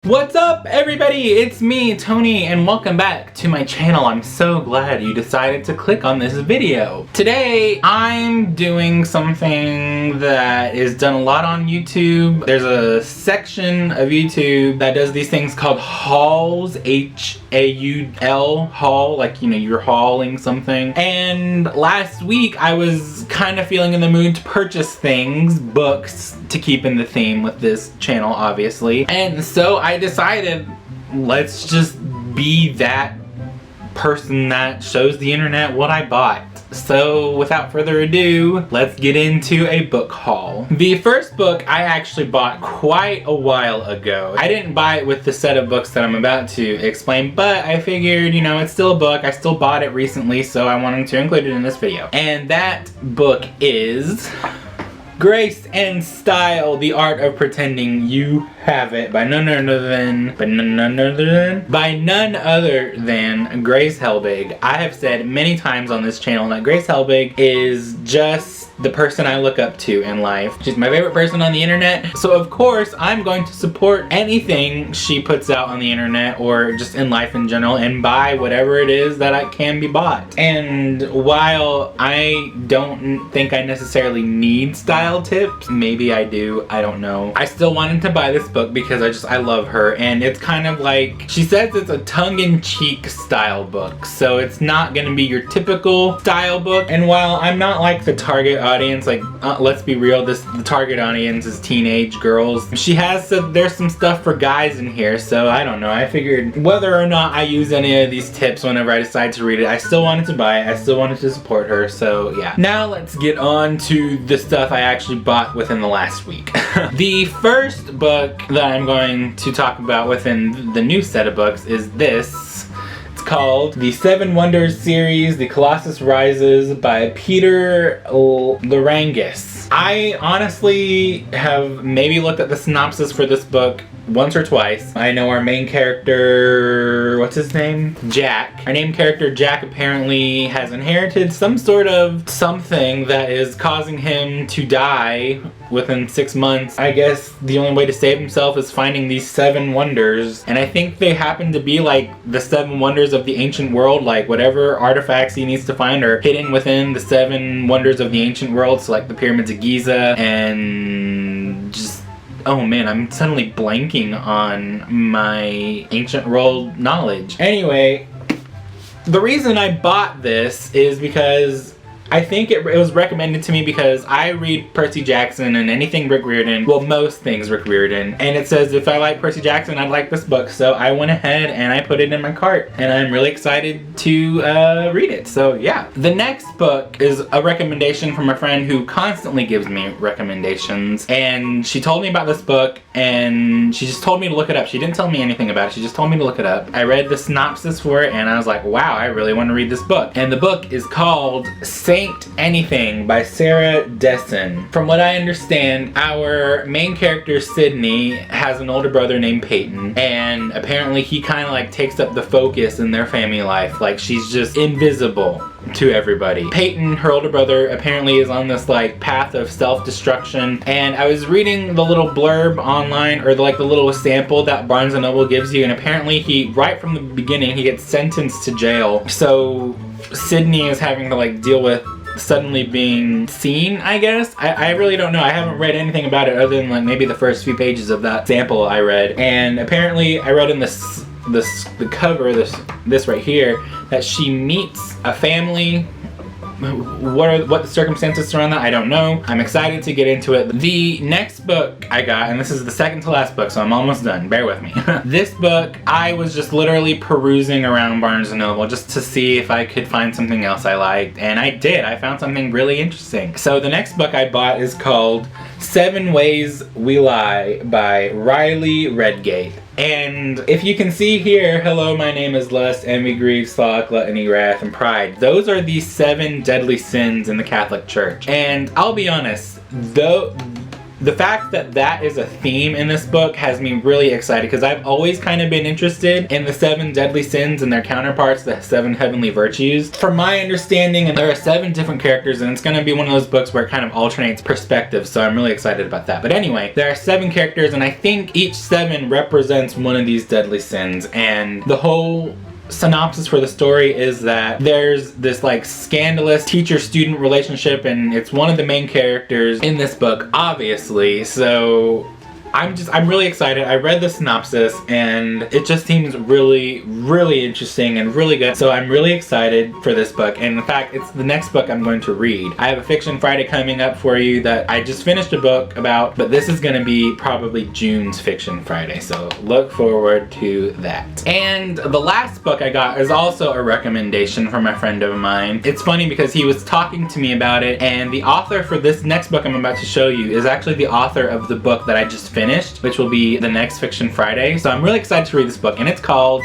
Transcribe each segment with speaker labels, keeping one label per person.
Speaker 1: What's up everybody, it's me, Tony, and welcome back to my channel. I'm so glad you decided to click on this video. Today, I'm doing something that is done a lot on YouTube. There's a section of YouTube that does these things called hauls, H-A-U-L, haul, like, you know, you're hauling something. And last week, I was kind of feeling in the mood to purchase things, books, to keep in the theme with this channel, obviously. And so I decided, let's just be that person that shows the internet what I bought. So without further ado, let's get into a book haul. The first book I actually bought quite a while ago. I didn't buy it with the set of books that I'm about to explain, but I figured, you know, it's still a book. I still bought it recently, so I wanted to include it in this video. And that book is Grace and Style, The Art of Pretending You Have It by none other than Grace Helbig. I have said many times on this channel that Grace Helbig is just the person I look up to in life. She's my favorite person on the internet, so of course I'm going to support anything she puts out on the internet or just in life in general and buy whatever it is that can be bought. And while I don't think I necessarily need style tips, maybe I do, I don't know, I still wanted to buy this book because I love her, and it's kind of like, she says it's a tongue-in-cheek style book, so it's not gonna be your typical style book. And while I'm not like the target audience, like let's be real, the target audience is teenage girls, she has said there's some stuff for guys in here, so I don't know, I figured whether or not I use any of these tips whenever I decide to read it, I still wanted to buy it, I still wanted to support her, so yeah. Now let's get on to the stuff I actually bought within the last week. The first book that I'm going to talk about within the new set of books is this. It's called The Seven Wonders series, The Colossus Rises by Peter Larangis. I honestly have maybe looked at the synopsis for this book once or twice. I know our main character, what's his name? Jack. Our main character, Jack, apparently has inherited some sort of something that is causing him to die within 6 months. I guess the only way to save himself is finding these 7 wonders. And I think they happen to be like the 7 wonders of the ancient world, like whatever artifacts he needs to find are hidden within the 7 wonders of the ancient world. So like the pyramids of Giza and just, oh man, I'm suddenly blanking on my ancient world knowledge. Anyway, the reason I bought this is because I think it was recommended to me because I read Percy Jackson and anything Rick Riordan, well, most things Rick Riordan, and it says if I like Percy Jackson, I'd like this book, so I went ahead and I put it in my cart, and I'm really excited to read it, so yeah. The next book is a recommendation from a friend who constantly gives me recommendations, and she told me about this book, and she just told me to look it up. She didn't tell me anything about it, she just told me to look it up. I read the synopsis for it, and I was like, wow, I really want to read this book. And the book is called Saint Anything by Sarah Dessen. From what I understand, our main character Sydney has an older brother named Peyton, and apparently he kind of like takes up the focus in their family life. Like, she's just invisible to everybody. Peyton, her older brother, apparently is on this like path of self-destruction, and I was reading the little blurb online, or the little sample that Barnes & Noble gives you, and apparently he, right from the beginning, he gets sentenced to jail. So Sydney is having to like deal with suddenly being seen, I guess. I really don't know. I haven't read anything about it other than like maybe the first few pages of that sample I read. And apparently I read in the cover, this right here, that she meets a family. What the circumstances surround that, I don't know. I'm excited to get into it. The next book I got, and this is the second to last book, so I'm almost done, bear with me. This book, I was just literally perusing around Barnes & Noble just to see if I could find something else I liked, and I did. I found something really interesting. So the next book I bought is called 7 Ways We Lie by Riley Redgate. And if you can see here, hello, my name is lust, envy, grief, sloth, gluttony, wrath, and pride. Those are the 7 deadly sins in the Catholic Church. And I'll be honest, though the fact that that is a theme in this book has me really excited, because I've always kind of been interested in the 7 deadly sins and their counterparts, the 7 heavenly virtues. From my understanding, there are 7 different characters, and it's going to be one of those books where it kind of alternates perspectives, so I'm really excited about that. But anyway, there are 7 characters, and I think each 7 represents one of these deadly sins, and the whole synopsis for the story is that there's this like scandalous teacher-student relationship, and it's one of the main characters in this book, obviously. So I'm really excited. I read the synopsis and it just seems really, really interesting and really good. So I'm really excited for this book. And in fact, it's the next book I'm going to read. I have a Fiction Friday coming up for you that I just finished a book about, but this is gonna be probably June's Fiction Friday. So look forward to that. And the last book I got is also a recommendation from a friend of mine. It's funny because he was talking to me about it, and the author for this next book I'm about to show you is actually the author of the book that I just finished, which will be the next Fiction Friday. So I'm really excited to read this book, and it's called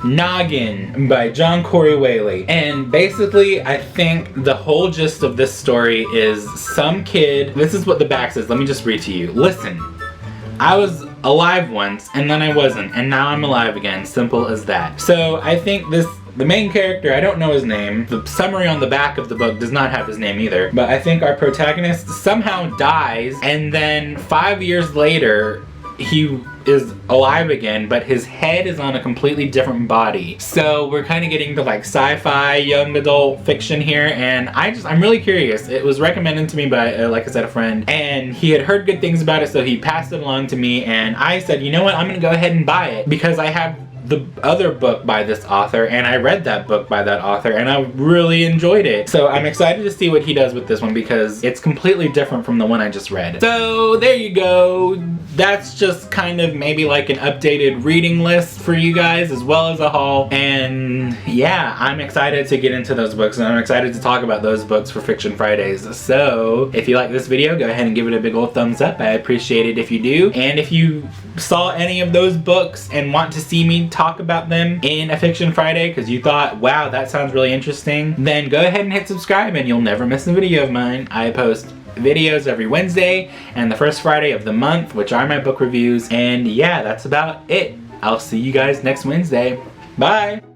Speaker 1: Noggin by John Corey Whaley. And basically, I think the whole gist of this story is some kid, this is what the back says, let me just read to you. Listen, I was alive once, and then I wasn't, and now I'm alive again, simple as that. So I think the main character, I don't know his name. The summary on the back of the book does not have his name either. But I think our protagonist somehow dies, and then 5 years later, he is alive again, but his head is on a completely different body. So we're kind of getting to like sci-fi young adult fiction here, and I'm really curious. It was recommended to me by, like I said, a friend, and he had heard good things about it, so he passed it along to me, and I said, you know what, I'm gonna go ahead and buy it, because I have the other book by this author, and I read that book by that author, and I really enjoyed it. So I'm excited to see what he does with this one, because it's completely different from the one I just read. So there you go. That's just kind of maybe like an updated reading list for you guys, as well as a haul. And yeah, I'm excited to get into those books, and I'm excited to talk about those books for Fiction Fridays. So if you like this video, go ahead and give it a big old thumbs up. I appreciate it if you do. And if you saw any of those books and want to see me talk about them in a Fiction Friday, because you thought, wow, that sounds really interesting, then go ahead and hit subscribe, and you'll never miss a video of mine. I post videos every Wednesday and the first Friday of the month, which are my book reviews. And yeah, that's about it. I'll see you guys next Wednesday. Bye!